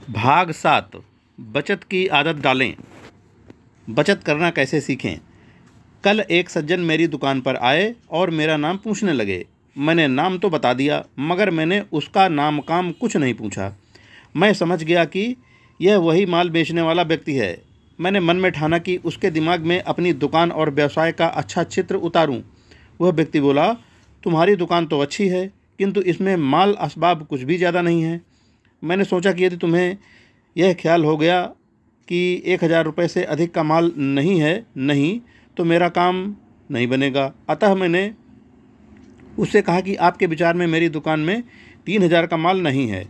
भाग 7। बचत की आदत डालें। बचत करना कैसे सीखें। कल एक सज्जन मेरी दुकान पर आए और मेरा नाम पूछने लगे। मैंने नाम तो बता दिया, मगर मैंने उसका नाम काम कुछ नहीं पूछा। मैं समझ गया कि यह वही माल बेचने वाला व्यक्ति है। मैंने मन में ठाना कि उसके दिमाग में अपनी दुकान और व्यवसाय का अच्छा चित्र उतारूं। वह व्यक्ति बोला, तुम्हारी दुकान तो अच्छी है, किंतु इसमें माल असबाब कुछ भी ज़्यादा नहीं है। मैंने सोचा कि यदि तुम्हें यह ख्याल हो गया कि 1000 रुपये से अधिक का माल नहीं तो मेरा काम नहीं बनेगा। अतः मैंने उससे कहा कि आपके विचार में मेरी दुकान में 3000 का माल नहीं है।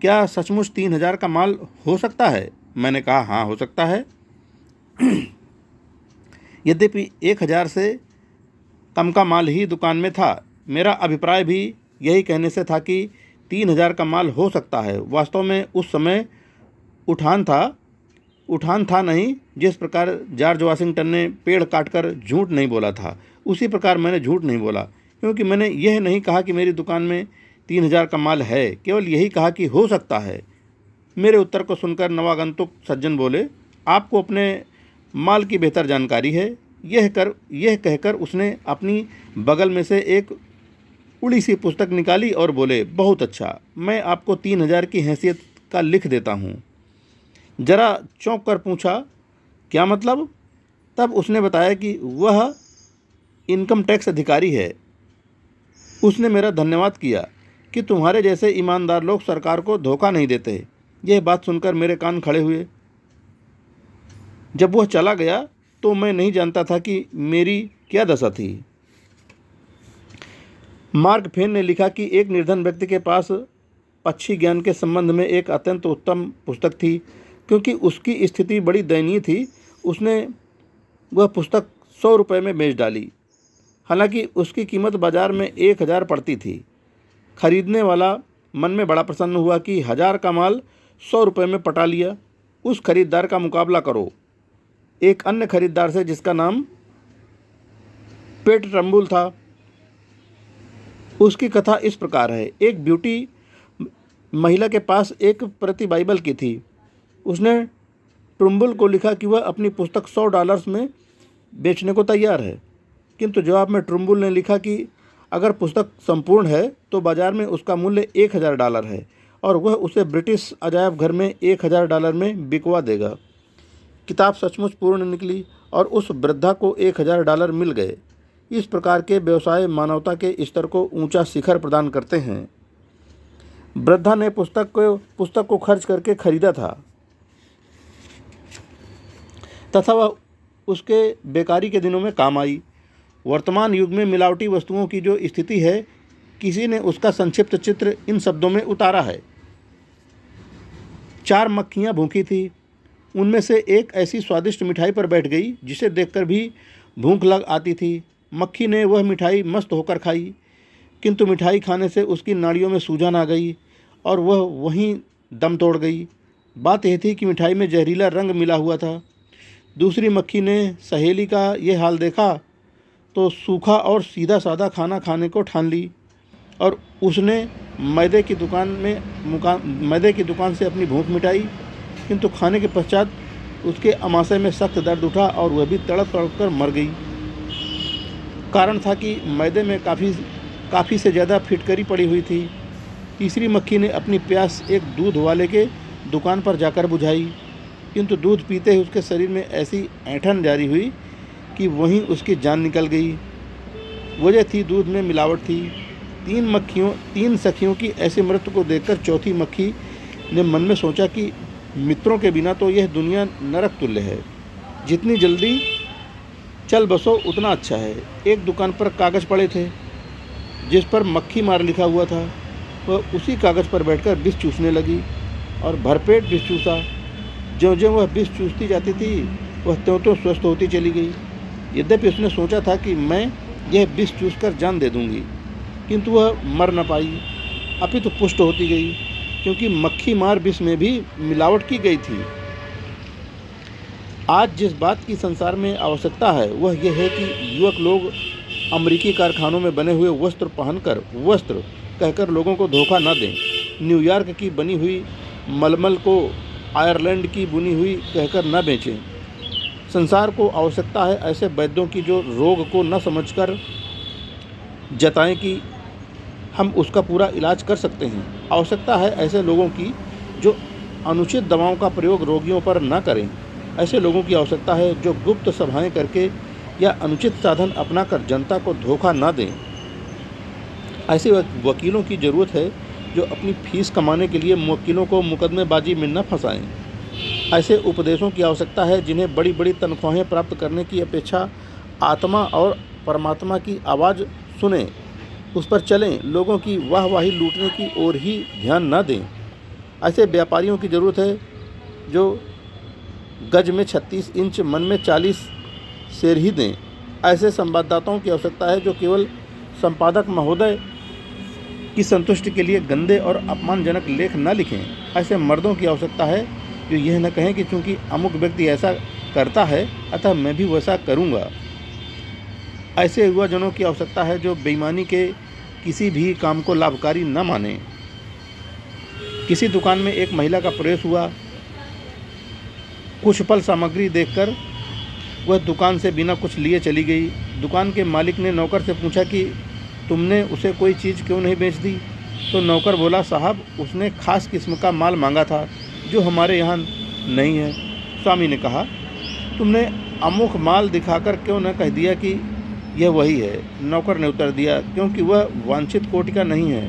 क्या सचमुच 3000 का माल हो सकता है? मैंने कहा, हाँ, हो सकता है। यद्यपि 1000 से कम का माल ही दुकान में था। मेरा अभिप्राय भी यही कहने से था कि 3000 का माल हो सकता है। वास्तव में उस समय उठान था नहीं। जिस प्रकार जॉर्ज वाशिंगटन ने पेड़ काटकर झूठ नहीं बोला था, उसी प्रकार मैंने झूठ नहीं बोला, क्योंकि मैंने यह नहीं कहा कि मेरी दुकान में 3000 का माल है, केवल यही कहा कि हो सकता है। मेरे उत्तर को सुनकर नवागंतुक सज्जन बोले, आपको अपने माल की बेहतर जानकारी है। यह कहकर उसने अपनी बगल में से एक उड़ी सी पुस्तक निकाली और बोले, बहुत अच्छा, मैं आपको 3000 की हैसियत का लिख देता हूँ। जरा चौंक कर पूछा, क्या मतलब? तब उसने बताया कि वह इनकम टैक्स अधिकारी है। उसने मेरा धन्यवाद किया कि तुम्हारे जैसे ईमानदार लोग सरकार को धोखा नहीं देते। यह बात सुनकर मेरे कान खड़े हुए। जब वह चला गया तो मैं नहीं जानता था कि मेरी क्या दशा थी। मार्क ट्वेन ने लिखा कि एक निर्धन व्यक्ति के पास पक्षी ज्ञान के संबंध में एक अत्यंत उत्तम पुस्तक थी। क्योंकि उसकी स्थिति बड़ी दयनीय थी, उसने वह पुस्तक 100 रुपये में बेच डाली। हालांकि उसकी कीमत बाजार में 1000 पड़ती थी। खरीदने वाला मन में बड़ा प्रसन्न हुआ कि 1000 का माल 100 रुपये में पटा लिया। उस खरीदार का मुकाबला करो एक अन्य खरीदार से, जिसका नाम पेट ट्रम्बुल था। उसकी कथा इस प्रकार है। एक ब्यूटी महिला के पास एक प्रति बाइबल की थी। उसने ट्रम्बुल को लिखा कि वह अपनी पुस्तक $100 में बेचने को तैयार है, किंतु जवाब में ट्रम्बुल ने लिखा कि अगर पुस्तक संपूर्ण है तो बाजार में उसका मूल्य $1000 है और वह उसे ब्रिटिश अजायब घर में $1000 में बिकवा देगा। किताब सचमुच पूर्ण निकली और उस वृद्धा को $1000 मिल गए। इस प्रकार के व्यवसाय मानवता के स्तर को ऊंचा शिखर प्रदान करते हैं। वृद्धा ने पुस्तक को खर्च करके खरीदा था तथा वह उसके बेकारी के दिनों में काम आई। वर्तमान युग में मिलावटी वस्तुओं की जो स्थिति है, किसी ने उसका संक्षिप्त चित्र इन शब्दों में उतारा है। 4 मक्खियाँ भूखी थी। उनमें से एक ऐसी स्वादिष्ट मिठाई पर बैठ गई जिसे देखकर भी भूख लग आती थी। मक्खी ने वह मिठाई मस्त होकर खाई, किंतु मिठाई खाने से उसकी नाड़ियों में सूजन आ गई और वह वहीं दम तोड़ गई। बात यह थी कि मिठाई में जहरीला रंग मिला हुआ था। दूसरी मक्खी ने सहेली का यह हाल देखा तो सूखा और सीधा साधा खाना खाने को ठान ली और उसने मैदे की दुकान से अपनी भूख मिटाई, किंतु खाने के पश्चात उसके अमाशय में सख्त दर्द उठा और वह भी तड़प कर मर गई। कारण था कि मैदे में काफ़ी से ज़्यादा फिटकरी पड़ी हुई थी। तीसरी मक्खी ने अपनी प्यास एक दूध वाले के दुकान पर जाकर बुझाई, किंतु दूध पीते ही उसके शरीर में ऐसी ऐंठन जारी हुई कि वहीं उसकी जान निकल गई। वजह थी दूध में मिलावट थी। 3 सखियों की ऐसी मृत्यु को देखकर चौथी मक्खी ने मन में सोचा कि मित्रों के बिना तो यह दुनिया नरक तुल्य है। जितनी जल्दी चल बसो उतना अच्छा है। एक दुकान पर कागज़ पड़े थे जिस पर मक्खी मार लिखा हुआ था। वह उसी कागज़ पर बैठकर विष चूसने लगी और भरपेट विष चूसा। ज्यों वह विष चूसती जाती थी, वह त्यों स्वस्थ होती चली गई। यद्यपि उसने सोचा था कि मैं यह विष चूसकर जान दे दूंगी, किंतु वह मर न पाई, अपितु पुष्ट होती गई, क्योंकि मक्खी मार विष में भी मिलावट की गई थी। आज जिस बात की संसार में आवश्यकता है वह यह है कि युवक लोग अमेरिकी कारखानों में बने हुए वस्त्र पहनकर वस्त्र कहकर लोगों को धोखा न दें। न्यूयॉर्क की बनी हुई मलमल को आयरलैंड की बुनी हुई कहकर न बेचें। संसार को आवश्यकता है ऐसे वैद्यों की जो रोग को न समझकर जताएं कि हम उसका पूरा इलाज कर सकते हैं। आवश्यकता है ऐसे लोगों की जो अनुचित दवाओं का प्रयोग रोगियों पर न करें। ऐसे लोगों की आवश्यकता है जो गुप्त सभाएं करके या अनुचित साधन अपनाकर जनता को धोखा न दें। ऐसे वकीलों की ज़रूरत है जो अपनी फीस कमाने के लिए मुवक्किलों को मुकदमेबाजी में न फंसाएं। ऐसे उपदेशों की आवश्यकता है जिन्हें बड़ी बड़ी तनख्वाहें प्राप्त करने की अपेक्षा आत्मा और परमात्मा की आवाज़ सुने, उस पर चलें, लोगों की वाहवाही लूटने की ओर ही ध्यान न दें। ऐसे व्यापारियों की ज़रूरत है जो गज में 36 इंच मन में 40 शेर ही दें। ऐसे संवाददाताओं की आवश्यकता है जो केवल संपादक महोदय की संतुष्टि के लिए गंदे और अपमानजनक लेख न लिखें। ऐसे मर्दों की आवश्यकता है जो यह न कहें कि चूंकि अमुक व्यक्ति ऐसा करता है अतः मैं भी वैसा करूंगा। ऐसे युवाजनों की आवश्यकता है जो बेईमानी के किसी भी काम को लाभकारी न माने। किसी दुकान में एक महिला का प्रवेश हुआ। कुछ पल सामग्री देखकर वह दुकान से बिना कुछ लिए चली गई। दुकान के मालिक ने नौकर से पूछा कि तुमने उसे कोई चीज़ क्यों नहीं बेच दी? तो नौकर बोला, साहब उसने खास किस्म का माल मांगा था जो हमारे यहाँ नहीं है। स्वामी ने कहा, तुमने अमुक माल दिखाकर क्यों न कह दिया कि यह वही है? नौकर ने उत्तर दिया, क्योंकि वह वांछित कोटि का नहीं है,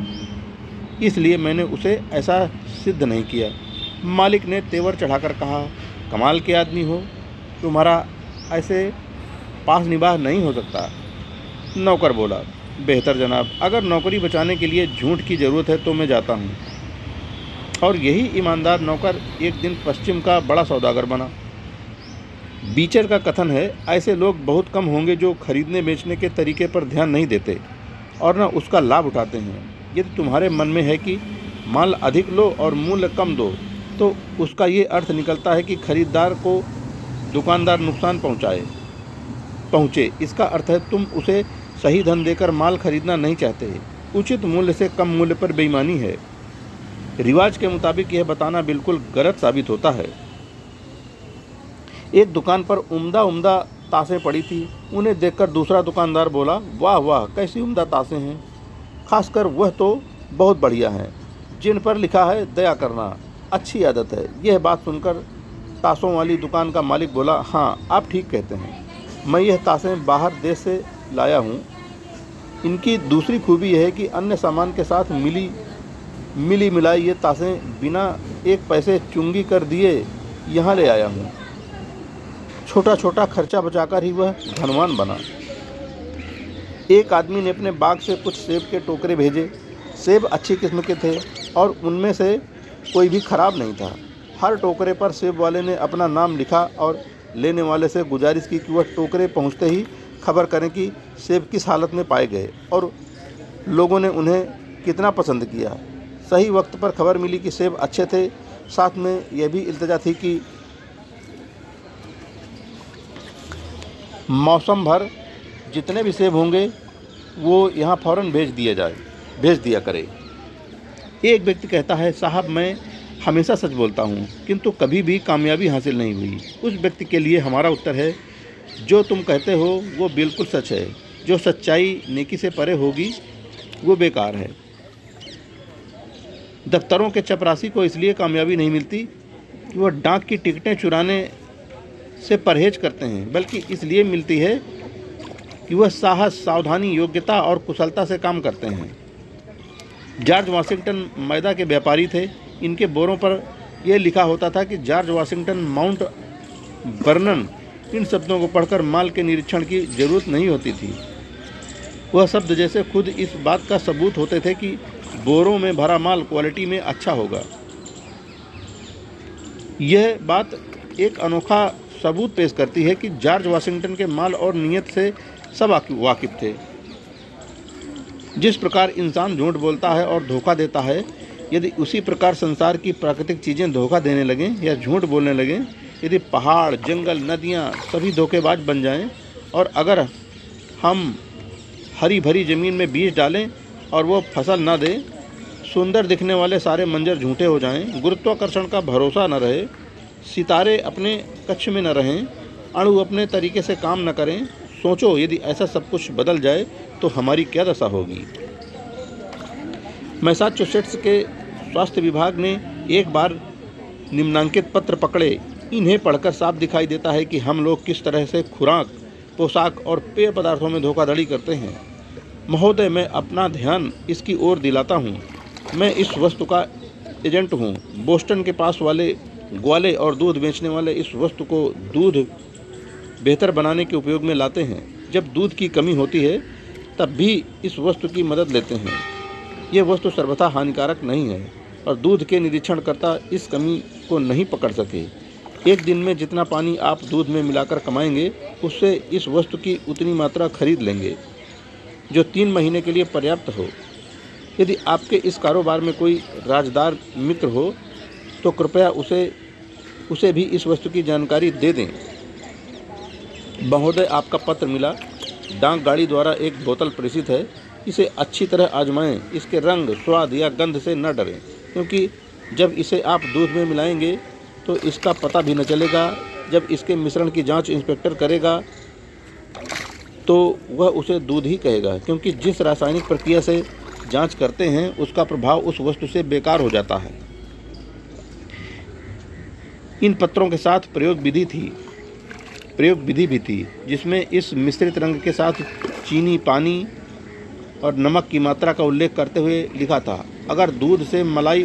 इसलिए मैंने उसे ऐसा सिद्ध नहीं किया। मालिक ने तेवर चढ़ाकर कहा, कमाल के आदमी हो, तुम्हारा ऐसे पास निबाह नहीं हो सकता। नौकर बोला, बेहतर जनाब, अगर नौकरी बचाने के लिए झूठ की ज़रूरत है तो मैं जाता हूँ। और यही ईमानदार नौकर एक दिन पश्चिम का बड़ा सौदागर बना। बीचर का कथन है, ऐसे लोग बहुत कम होंगे जो खरीदने बेचने के तरीके पर ध्यान नहीं देते और न उसका लाभ उठाते हैं। यदि तुम्हारे मन में है कि माल अधिक लो और मूल्य कम दो, तो उसका ये अर्थ निकलता है कि खरीदार को दुकानदार नुकसान पहुँचे। इसका अर्थ है तुम उसे सही धन देकर माल खरीदना नहीं चाहते। उचित मूल्य से कम मूल्य पर बेईमानी है। रिवाज के मुताबिक यह बताना बिल्कुल गलत साबित होता है। एक दुकान पर उम्दा तासें पड़ी थी। उन्हें देखकर दूसरा दुकानदार बोला, वाह वाह, कैसी उम्दा तासें हैं, खासकर वह तो बहुत बढ़िया हैं जिन पर लिखा है दया करना, अच्छी आदत है। यह बात सुनकर तासों वाली दुकान का मालिक बोला, हाँ आप ठीक कहते हैं, मैं यह तासें बाहर देश से लाया हूँ। इनकी दूसरी खूबी यह है कि अन्य सामान के साथ मिली मिलाई ये तासें बिना एक पैसे चुंगी कर दिए यहाँ ले आया हूँ। छोटा छोटा खर्चा बचाकर ही वह धनवान बना। एक आदमी ने अपने बाग से कुछ सेब के टोकरे भेजे। सेब अच्छी किस्म के थे और उनमें से कोई भी खराब नहीं था। हर टोकरे पर सेब वाले ने अपना नाम लिखा और लेने वाले से गुजारिश की कि वह टोकरे पहुँचते ही खबर करें कि सेब किस हालत में पाए गए और लोगों ने उन्हें कितना पसंद किया। सही वक्त पर खबर मिली कि सेब अच्छे थे। साथ में यह भी इल्तजा थी कि मौसम भर जितने भी सेब होंगे वो यहाँ फ़ौरन भेज दिया करे। एक व्यक्ति कहता है, साहब मैं हमेशा सच बोलता हूँ किंतु कभी भी कामयाबी हासिल नहीं हुई। उस व्यक्ति के लिए हमारा उत्तर है, जो तुम कहते हो वो बिल्कुल सच है। जो सच्चाई नेकी से परे होगी वो बेकार है। दफ्तरों के चपरासी को इसलिए कामयाबी नहीं मिलती कि वह डाक की टिकटें चुराने से परहेज करते हैं, बल्कि इसलिए मिलती है कि वह साहस, सावधानी, योग्यता और कुशलता से काम करते हैं। जॉर्ज वाशिंगटन मैदा के व्यापारी थे। इनके बोरों पर यह लिखा होता था कि जॉर्ज वाशिंगटन माउंट वर्नन। इन शब्दों को पढ़कर माल के निरीक्षण की जरूरत नहीं होती थी। वह शब्द जैसे खुद इस बात का सबूत होते थे कि बोरों में भरा माल क्वालिटी में अच्छा होगा। यह बात एक अनोखा सबूत पेश करती है कि जॉर्ज वाशिंगटन के माल और नीयत से सब वाकिफ थे। जिस प्रकार इंसान झूठ बोलता है और धोखा देता है, यदि उसी प्रकार संसार की प्राकृतिक चीज़ें धोखा देने लगें या झूठ बोलने लगें, यदि पहाड़, जंगल, नदियाँ सभी धोखेबाज बन जाएं, और अगर हम हरी भरी ज़मीन में बीज डालें और वो फसल न दे, सुंदर दिखने वाले सारे मंजर झूठे हो जाएं, गुरुत्वाकर्षण का भरोसा न रहे, सितारे अपने कक्ष में न रहें, अणु अपने तरीके से काम न करें, सोचो यदि ऐसा सब कुछ बदल जाए तो हमारी क्या दशा होगी। मैसाचुसेट्स के स्वास्थ्य विभाग ने एक बार निम्नांकित पत्र पकड़े। इन्हें पढ़कर साफ दिखाई देता है कि हम लोग किस तरह से खुराक, पोशाक और पेय पदार्थों में धोखाधड़ी करते हैं। महोदय, मैं अपना ध्यान इसकी ओर दिलाता हूँ। मैं इस वस्तु का एजेंट हूँ। बोस्टन के पास वाले ग्वाले और दूध बेचने वाले इस वस्तु को दूध बेहतर बनाने के उपयोग में लाते हैं। जब दूध की कमी होती है तब भी इस वस्तु की मदद लेते हैं। ये वस्तु सर्वथा हानिकारक नहीं है और दूध के निरीक्षणकर्ता इस कमी को नहीं पकड़ सके। एक दिन में जितना पानी आप दूध में मिलाकर कमाएंगे, उससे इस वस्तु की उतनी मात्रा खरीद लेंगे जो 3 महीने के लिए पर्याप्त हो। यदि आपके इस कारोबार में कोई राजदार मित्र हो तो कृपया उसे भी इस वस्तु की जानकारी दे दें। महोदय, आपका पत्र मिला। डाक गाड़ी द्वारा एक बोतल प्रेषित है। इसे अच्छी तरह आजमाएं। इसके रंग, स्वाद या गंध से न डरें, क्योंकि जब इसे आप दूध में मिलाएंगे तो इसका पता भी न चलेगा। जब इसके मिश्रण की जांच इंस्पेक्टर करेगा तो वह उसे दूध ही कहेगा, क्योंकि जिस रासायनिक प्रक्रिया से जांच करते हैं उसका प्रभाव उस वस्तु से बेकार हो जाता है। इन पत्रों के साथ प्रयोग विधि भी थी, जिसमें इस मिश्रित रंग के साथ चीनी, पानी और नमक की मात्रा का उल्लेख करते हुए लिखा था, अगर दूध से मलाई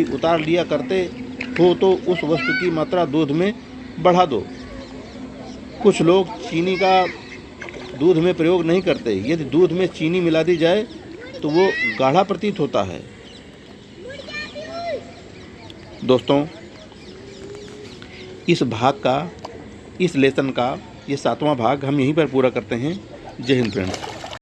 उतार लिया करते हो तो उस वस्तु की मात्रा दूध में बढ़ा दो। कुछ लोग चीनी का दूध में प्रयोग नहीं करते। यदि दूध में चीनी मिला दी जाए तो वो गाढ़ा प्रतीत होता है। दोस्तों, इस लेसन का ये 7वां भाग हम यहीं पर पूरा करते हैं। जय हिंद फ्रेंड्स।